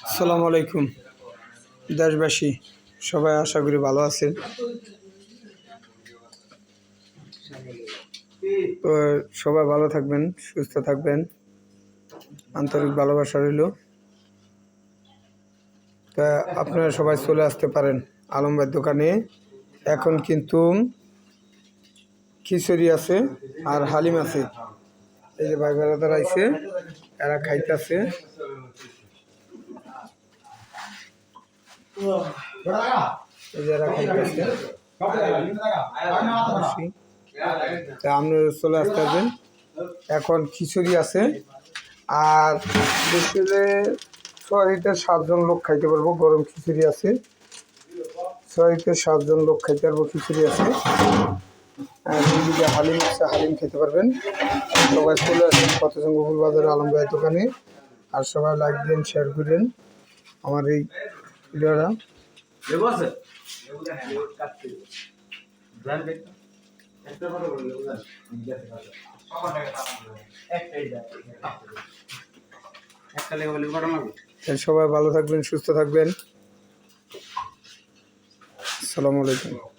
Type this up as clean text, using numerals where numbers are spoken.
আসসালামু আলাইকুম দেশবাসী, সবাই আশা করি ভালো আছেন। তো সবাই ভালো থাকবেন, সুস্থ থাকবেন, আন্তরিক ভালোবাসা রইল। তা আপনারা সবাই চলে আসতে পারেন আলম ভাইয়ের দোকানে। এখন কিন্তু খিচুড়ি আছে আর হালিম আছে। এই যে ভাই বেড়াদার আইছে, এরা খাইতেছে। এরা খাইতেছে, আপনারা চলে আসতে পারবেন। এখন খিচুড়ি আছে আর বেশি 6-7 জন লোক খাইতে পারবো। গরম খিচুড়ি আছে, 6-7 জন লোক খাইতে পারবো। খিচুড়ি আছে আর এইদিকে হালিম আছে, হালিম খেতে পারবেন। সবাই চলে আসেন কতজন গোকুল বাজারে আলম ভাইয়ের দোকানে। আর সবাই লাইক দিন, শেয়ার করেন আমার এই ভিডিওটা। সবাই ভালো থাকবেন, সুস্থ থাকবেন। আসসালামু আলাইকুম।